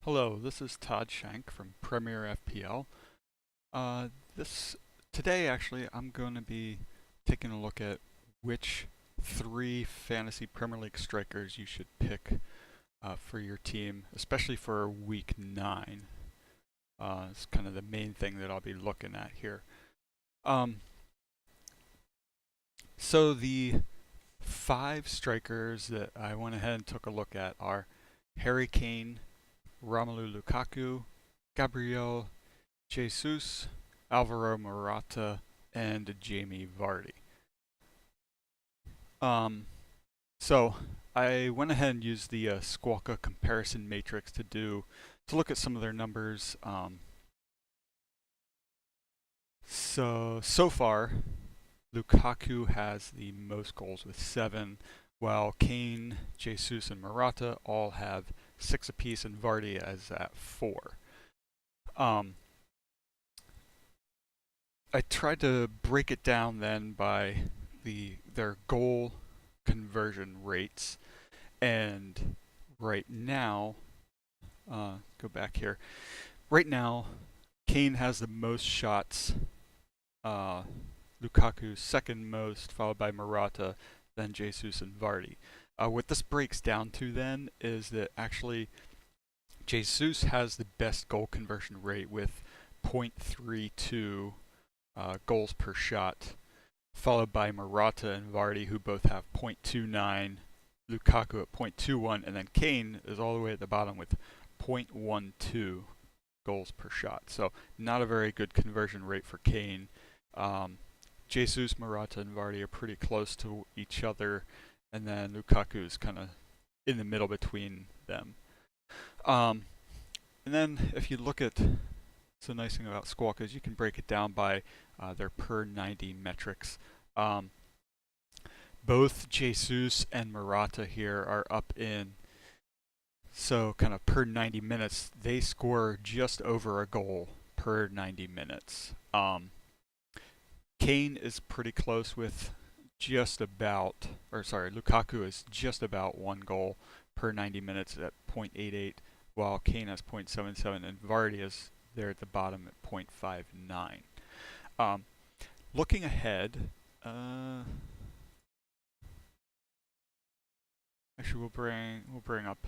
Hello, this is Todd Shank from Premier FPL. Uh, this Today, actually, I'm going to be taking a look at which three fantasy Premier League strikers you should pick for your team, especially for Week 9. It's kind of the main thing that I'll be looking at here. Um, so the five strikers that I went ahead and took a look at are Harry Kane, Romelu Lukaku, Gabriel Jesus, Alvaro Morata, and Jamie Vardy. So I went ahead and used the Squawka comparison matrix to look at some of their numbers. So far, Lukaku has the most goals with 7, while Kane, Jesus, and Morata all have 6 apiece, and Vardy is at 4. I tried to break it down then by their goal conversion rates, and right now, go back here. Right now, Kane has the most shots. Lukaku second most, followed by Morata, then Jesus and Vardy. What this breaks down to then is that actually Jesus has the best goal conversion rate with 0.32 goals per shot, followed by Morata and Vardy, who both have 0.29, Lukaku at 0.21, and then Kane is all the way at the bottom with 0.12 goals per shot. So not a very good conversion rate for Kane. Jesus, Morata, and Vardy are pretty close to each other, and then Lukaku is kind of in the middle between them. And then if you look at, the nice thing about Squawk is you can break it down by their per 90 metrics. Both Jesus and Morata here are up in, so kind of per 90 minutes, they score just over a goal per 90 minutes. Kane is pretty close with Lukaku is just about 1 goal per 90 minutes at 0.88, while Kane has 0.77, and Vardy is there at the bottom at 0.59. Looking ahead, actually we'll bring up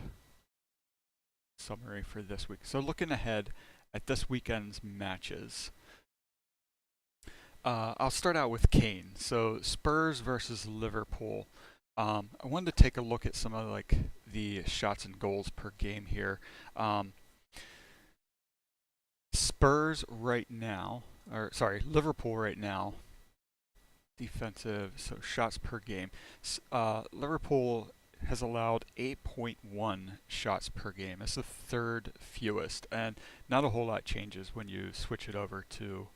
summary for this week. So looking ahead at this weekend's matches, I'll start out with Kane. So Spurs versus Liverpool. I wanted to take a look at some of the shots and goals per game here. Liverpool right now, defensive, so shots per game. Liverpool has allowed 8.1 shots per game. That's the third fewest, and not a whole lot changes when you switch it over to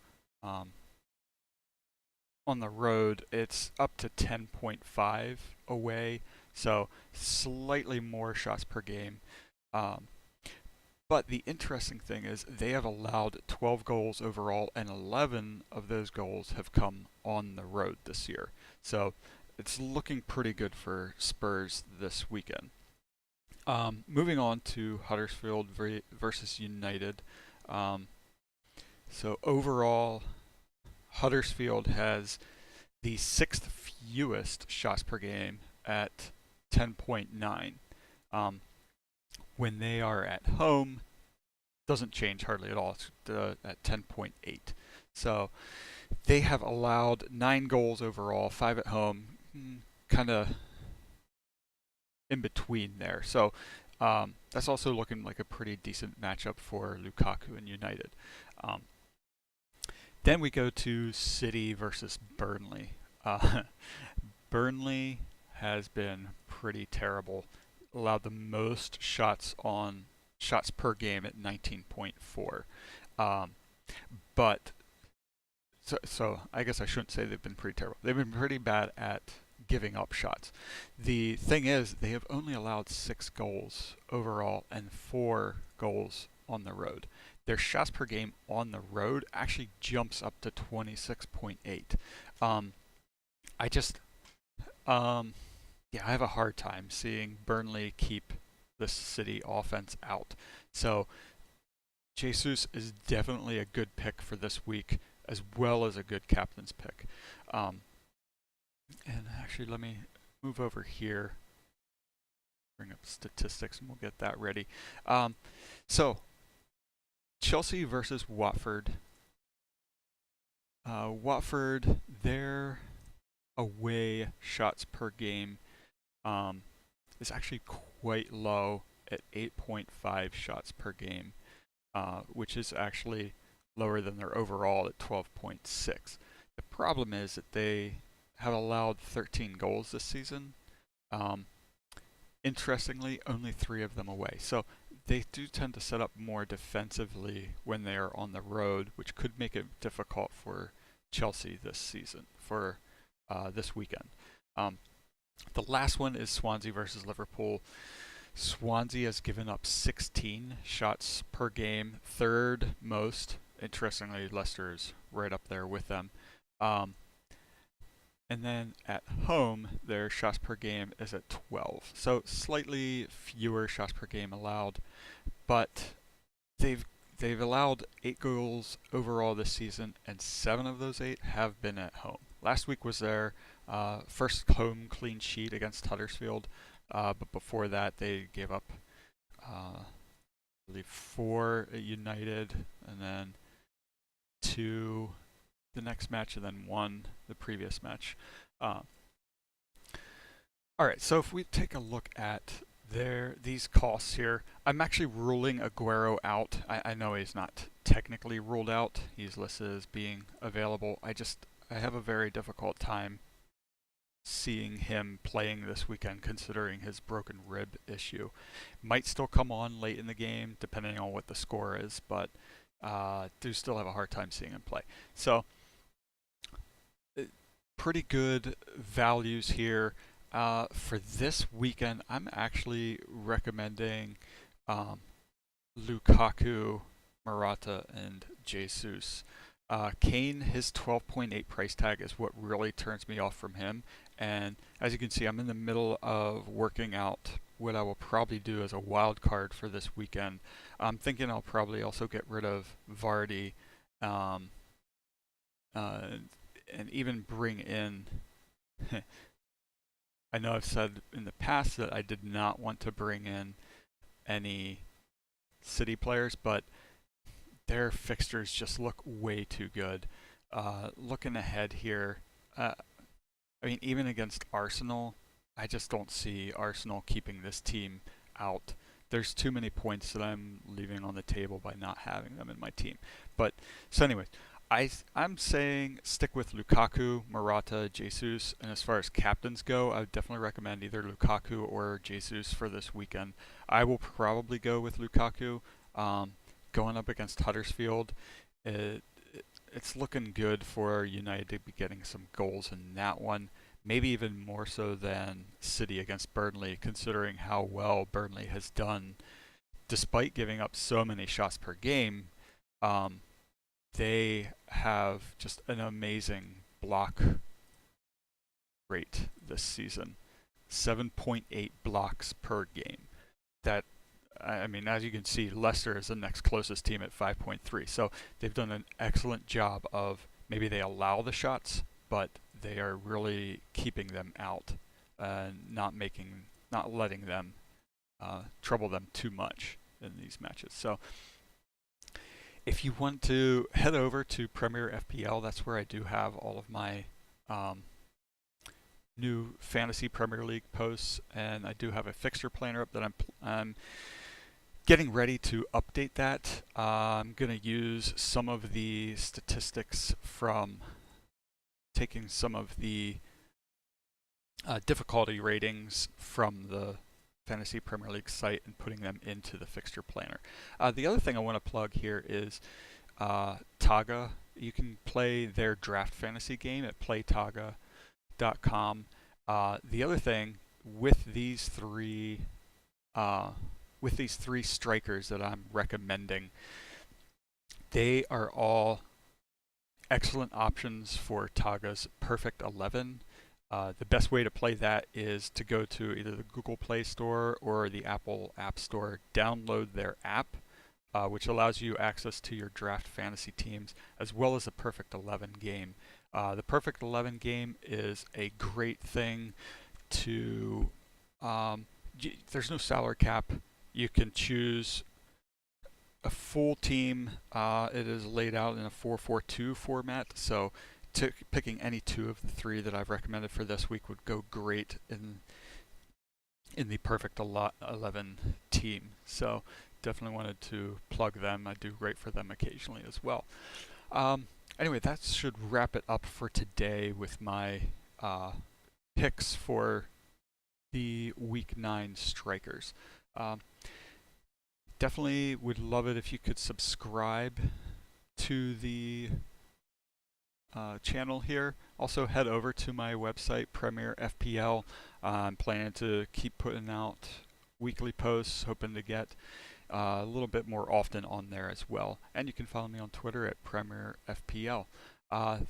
on the road. It's up to 10.5 away, so slightly more shots per game. But the interesting thing is they have allowed 12 goals overall, and 11 of those goals have come on the road this year. So it's looking pretty good for Spurs this weekend. Moving on to Huddersfield versus United. So overall, Huddersfield has the 6th fewest shots per game at 10.9. When they are at home, doesn't change hardly at all. It's at 10.8. So they have allowed 9 goals overall, 5 at home, kind of in between there. So that's also looking like a pretty decent matchup for Lukaku and United. Then we go to City versus Burnley. Burnley has been pretty terrible. Allowed the most shots per game at 19.4. So I guess I shouldn't say they've been pretty terrible. They've been pretty bad at giving up shots. The thing is, they have only allowed 6 goals overall and 4 goals on the road. Their shots per game on the road actually jumps up to 26.8. I have a hard time seeing Burnley keep this City offense out. So Jesus is definitely a good pick for this week, as well as a good captain's pick. And actually, let me move over here, bring up statistics, and we'll get that ready. So, Chelsea versus Watford. Watford, their away shots per game is actually quite low at 8.5 shots per game, which is actually lower than their overall at 12.6. The problem is that they have allowed 13 goals this season. Interestingly, only 3 of them away. So they do tend to set up more defensively when they are on the road, which could make it difficult for Chelsea this season, for this weekend. The last one is Swansea versus Liverpool. Swansea has given up 16 shots per game, third most. Interestingly, Leicester is right up there with them. And then at home, their shots per game is at 12. So slightly fewer shots per game allowed, but they've allowed 8 goals overall this season, and 7 of those 8 have been at home. Last week was their first home clean sheet against Huddersfield, but before that they gave up, I believe, 4 at United, and then 2 the next match, and then 1 the previous match. Alright, so if we take a look at these costs here, I'm actually ruling Aguero out. I know he's not technically ruled out. He's listed as being available. I have a very difficult time seeing him playing this weekend, considering his broken rib issue. Might still come on late in the game, depending on what the score is, but do still have a hard time seeing him play. So, pretty good values here. For this weekend, I'm actually recommending Lukaku, Morata, and Jesus. Kane, his 12.8 price tag is what really turns me off from him. And as you can see, I'm in the middle of working out what I will probably do as a wild card for this weekend. I'm thinking I'll probably also get rid of Vardy, and even bring in I know I've said in the past that I did not want to bring in any City players, but their fixtures just look way too good. Looking ahead here, I mean, even against Arsenal, I just don't see Arsenal keeping this team out. There's too many points that I'm leaving on the table by not having them in my team. But, so anyways, I'm saying stick with Lukaku, Morata, Jesus, and as far as captains go, I would definitely recommend either Lukaku or Jesus for this weekend. I will probably go with Lukaku. Going up against Huddersfield, it's looking good for United to be getting some goals in that one. Maybe even more so than City against Burnley, considering how well Burnley has done despite giving up so many shots per game. They have just an amazing block rate this season. 7.8 blocks per game. That, I mean, as you can see, Leicester is the next closest team at 5.3. So they've done an excellent job of, maybe they allow the shots, but they are really keeping them out, not letting them trouble them too much in these matches. So if you want to head over to Premier FPL, that's where I do have all of my new Fantasy Premier League posts, and I do have a fixture planner up that I'm getting ready to update that. I'm going to use some of the statistics from taking some of the difficulty ratings from the Fantasy Premier League site and putting them into the fixture planner. The other thing I want to plug here is Toga. You can play their draft fantasy game at playtoga.com. The other thing with these three strikers that I'm recommending, they are all excellent options for Toga's Perfect 11. The best way to play that is to go to either the Google Play Store or the Apple App Store, download their app, which allows you access to your draft fantasy teams as well as a Perfect 11 game. The Perfect 11 game is a great thing to. There's no salary cap. You can choose a full team. It is laid out in a 4-4-2 format, so picking any two of the three that I've recommended for this week would go great in the Perfect 11 team. So definitely wanted to plug them. I do great for them occasionally as well. Anyway, that should wrap it up for today with my picks for the Week 9 strikers. Definitely would love it if you could subscribe to the channel here. Also head over to my website, Premier FPL. I'm planning to keep putting out weekly posts, hoping to get a little bit more often on there as well. And you can follow me on Twitter at Premier FPL.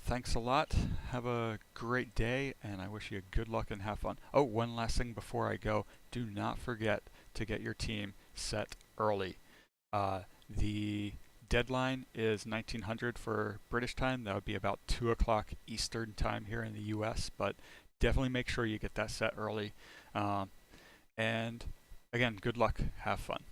Thanks a lot. Have a great day, and I wish you good luck and have fun. Oh, one last thing before I go. Do not forget to get your team set early. The deadline is 1900 for British time. That would be about 2 o'clock Eastern time here in the US, but definitely make sure you get that set early. And again, good luck. Have fun.